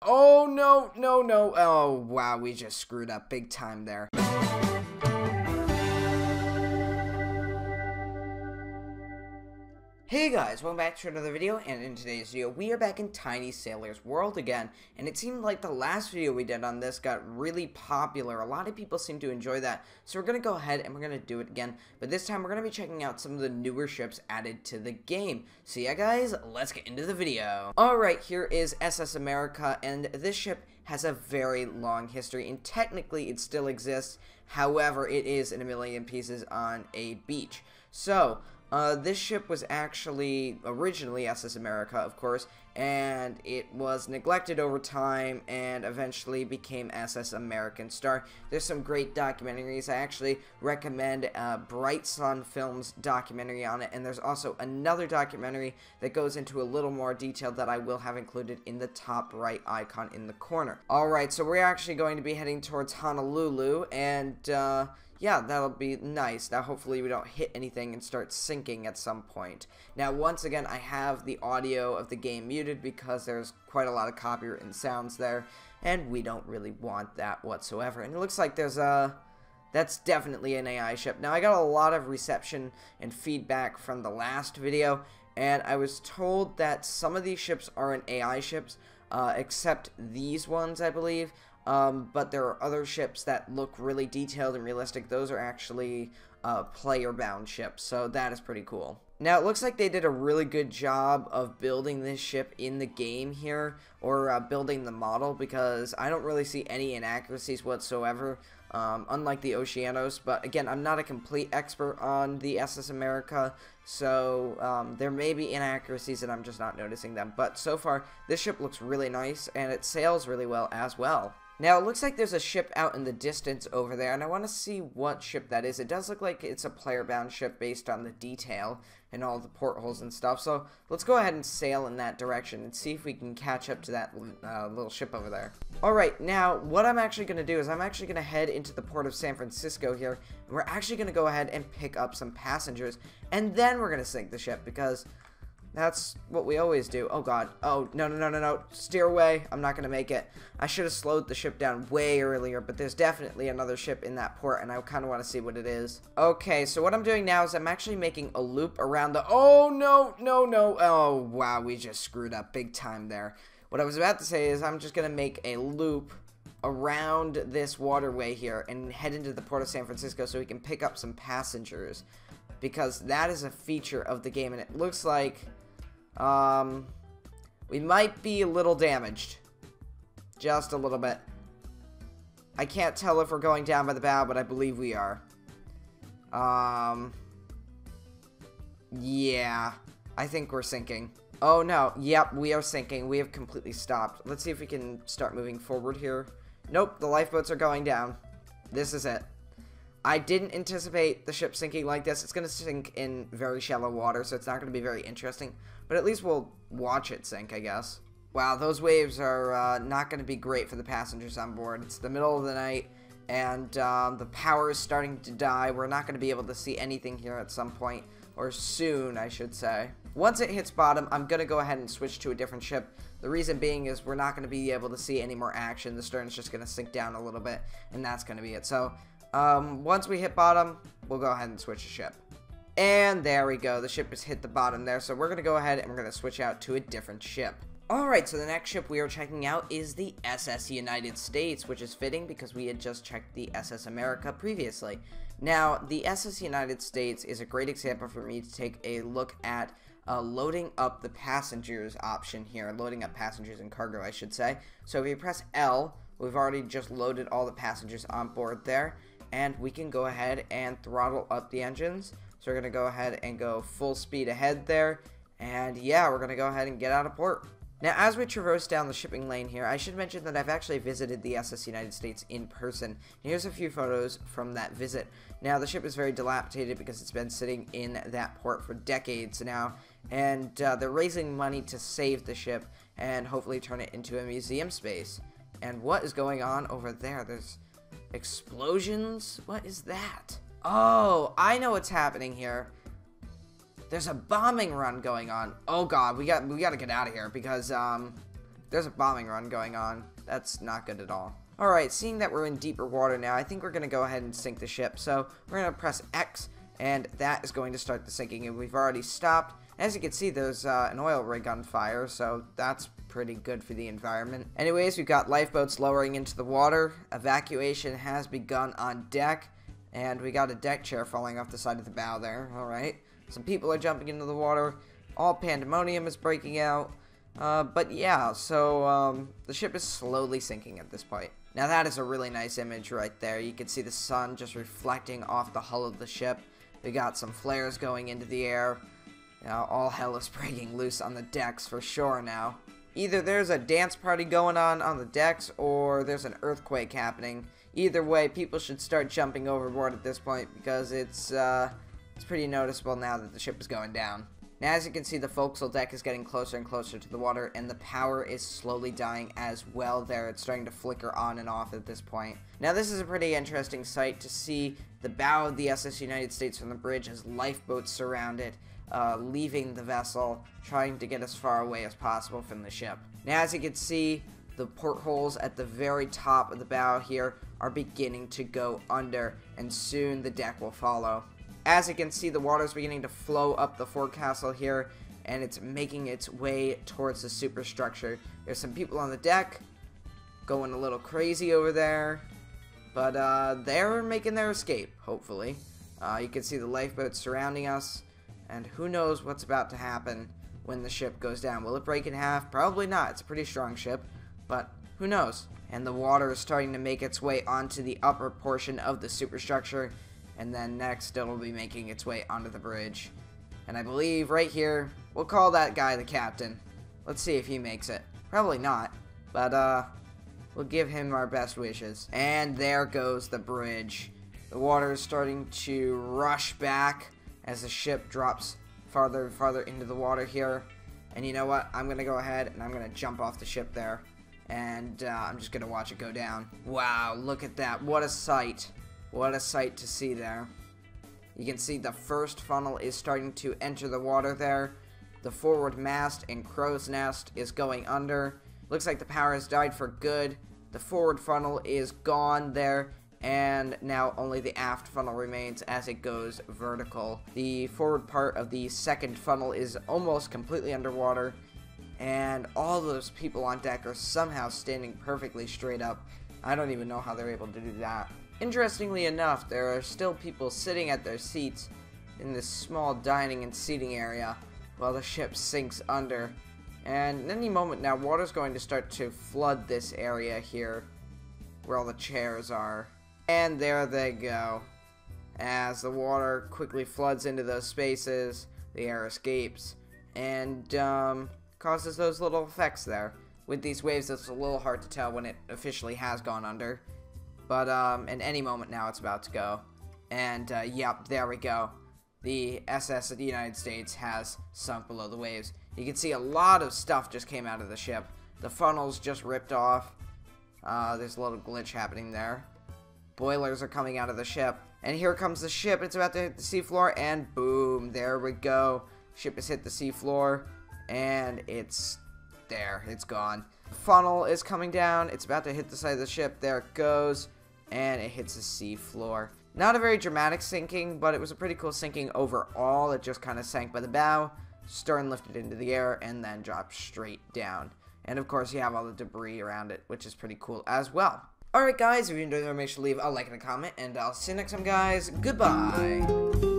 Oh, no, no, no. Oh, wow, we just screwed up big time there. Hey guys, welcome back to another video, and in today's video, we are back in Tiny Sailor's World again, and it seemed like the last video we did on this got really popular. A lot of people seem to enjoy that, so we're going to go ahead and we're going to do it again, but this time we're going to be checking out some of the newer ships added to the game. So yeah guys, let's get into the video. Alright, here is SS America, and this ship has a very long history, and technically it still exists. However, it is in a million pieces on a beach. So this ship was actually originally SS America, of course, and it was neglected over time and eventually became SS American Star. There's some great documentaries. I actually recommend Bright Sun Films documentary on it, and there's also another documentary that goes into a little more detail that I will have included in the top right icon in the corner. Alright, so we're actually going to be heading towards Honolulu, and yeah, that'll be nice. Now, hopefully we don't hit anything and start sinking at some point. Now, once again, I have the audio of the game muted because there's quite a lot of copyrighted sounds there, and we don't really want that whatsoever. And it looks like there's that's definitely an AI ship. Now, I got a lot of reception and feedback from the last video, and I was told that some of these ships aren't AI ships, except these ones, I believe. But there are other ships that look really detailed and realistic. Those are actually player-bound ships, so that is pretty cool. Now, it looks like they did a really good job of building this ship in the game here, or building the model, because I don't really see any inaccuracies whatsoever, unlike the Oceanos. But again, I'm not a complete expert on the SS America, so there may be inaccuracies and I'm just not noticing them. But so far, this ship looks really nice, and it sails really well as well. Now, it looks like there's a ship out in the distance over there, and I want to see what ship that is. It does look like it's a player-bound ship based on the detail and all the portholes and stuff, so let's go ahead and sail in that direction and see if we can catch up to that little ship over there. Alright, now, what I'm actually going to do is I'm actually going to head into the port of San Francisco here, and we're actually going to go ahead and pick up some passengers, and then we're going to sink the ship, because that's what we always do. Oh god. Oh, no, no, no, no, no. Steer away. I'm not going to make it. I should have slowed the ship down way earlier, but there's definitely another ship in that port, and I kind of want to see what it is. Okay, so what I'm doing now is I'm actually making a loop around the... Oh, no, no, no. Oh, wow, we just screwed up big time there. What I was about to say is I'm just going to make a loop around this waterway here and head into the port of San Francisco so we can pick up some passengers, because that is a feature of the game, and it looks like... we might be a little damaged. Just a little bit. I can't tell if we're going down by the bow, but I believe we are. Yeah. I think we're sinking. Oh, no. Yep, we are sinking. We have completely stopped. Let's see if we can start moving forward here. Nope, the lifeboats are going down. This is it. I didn't anticipate the ship sinking like this. It's going to sink in very shallow water, so it's not going to be very interesting. But at least we'll watch it sink, I guess. Wow, those waves are not going to be great for the passengers on board. It's the middle of the night, and the power is starting to die. We're not going to be able to see anything here at some point, or soon, I should say. Once it hits bottom, I'm going to go ahead and switch to a different ship. The reason being is we're not going to be able to see any more action. The stern's just going to sink down a little bit, and that's going to be it. So, once we hit bottom, we'll go ahead and switch the ship. And there we go. The ship has hit the bottom there. So we're going to go ahead and we're going to switch out to a different ship. Alright, so the next ship we are checking out is the SS United States, which is fitting because we had just checked the SS America previously. Now, the SS United States is a great example for me to take a look at loading up the passengers option here. Loading up passengers and cargo, I should say. So if you press L, we've already just loaded all the passengers on board there. And we can go ahead and throttle up the engines. So we're going to go ahead and go full speed ahead there. And yeah, we're going to go ahead and get out of port. Now, as we traverse down the shipping lane here, I should mention that I've actually visited the SS United States in person. Here's a few photos from that visit. Now, the ship is very dilapidated because it's been sitting in that port for decades now, and they're raising money to save the ship and hopefully turn it into a museum space. And what is going on over there? There's explosions? What is that? Oh, I know what's happening here. There's a bombing run going on. Oh god, we got to get out of here because There's a bombing run going on. That's not good at all. Alright, seeing that we're in deeper water now, I think we're going to go ahead and sink the ship. So we're going to press X, and that is going to start the sinking. And we've already stopped. As you can see, there's an oil rig on fire, so that's pretty good for the environment. Anyways, we've got lifeboats lowering into the water. Evacuation has begun on deck, and we got a deck chair falling off the side of the bow there. Alright, some people are jumping into the water. All pandemonium is breaking out. But yeah, so the ship is slowly sinking at this point. Now that is a really nice image right there. You can see the sun just reflecting off the hull of the ship. We got some flares going into the air. All hell is breaking loose on the decks for sure now. Either there's a dance party going on the decks, or there's an earthquake happening. Either way, people should start jumping overboard at this point, because it's pretty noticeable now that the ship is going down. Now, as you can see, the forecastle deck is getting closer and closer to the water, and the power is slowly dying as well there. It's starting to flicker on and off at this point. Now, this is a pretty interesting sight to see the bow of the SS United States from the bridge as lifeboats surround it, leaving the vessel, trying to get as far away as possible from the ship. Now, as you can see, the portholes at the very top of the bow here are beginning to go under, and soon the deck will follow. As you can see, the water is beginning to flow up the forecastle here, and it's making its way towards the superstructure. There's some people on the deck going a little crazy over there, but they're making their escape, hopefully. You can see the lifeboats surrounding us, and who knows what's about to happen when the ship goes down. Will it break in half? Probably not. It's a pretty strong ship, but who knows? And the water is starting to make its way onto the upper portion of the superstructure, and then next it'll be making its way onto the bridge. And I believe right here, we'll call that guy the captain. Let's see if he makes it. Probably not, but we'll give him our best wishes. And there goes the bridge. The water is starting to rush back as the ship drops farther and farther into the water here. And you know what? I'm going to go ahead and I'm going to jump off the ship there. And I'm just going to watch it go down. Wow, look at that. What a sight. What a sight to see there. You can see the first funnel is starting to enter the water there. The forward mast and crow's nest is going under. Looks like the power has died for good. The forward funnel is gone there. And now only the aft funnel remains as it goes vertical. The forward part of the second funnel is almost completely underwater. And all those people on deck are somehow standing perfectly straight up. I don't even know how they're able to do that. Interestingly enough, there are still people sitting at their seats in this small dining and seating area while the ship sinks under. And in any moment now, water's going to start to flood this area here where all the chairs are. And there they go. As the water quickly floods into those spaces, the air escapes and causes those little effects there. With these waves, it's a little hard to tell when it officially has gone under. But in any moment now, it's about to go. And yep, there we go. The SS of the United States has sunk below the waves. You can see a lot of stuff just came out of the ship. The funnels just ripped off. There's a little glitch happening there. Boilers are coming out of the ship. And here comes the ship. It's about to hit the seafloor. And boom, there we go. Ship has hit the seafloor. And it's there. It's gone. The funnel is coming down. It's about to hit the side of the ship. There it goes. And it hits the seafloor. Not a very dramatic sinking, but it was a pretty cool sinking overall. It just kind of sank by the bow, stern lifted into the air, and then dropped straight down. And of course, you have all the debris around it, which is pretty cool as well. Alright guys, if you enjoyed the video, make sure to leave a like and a comment, and I'll see you next time guys. Goodbye!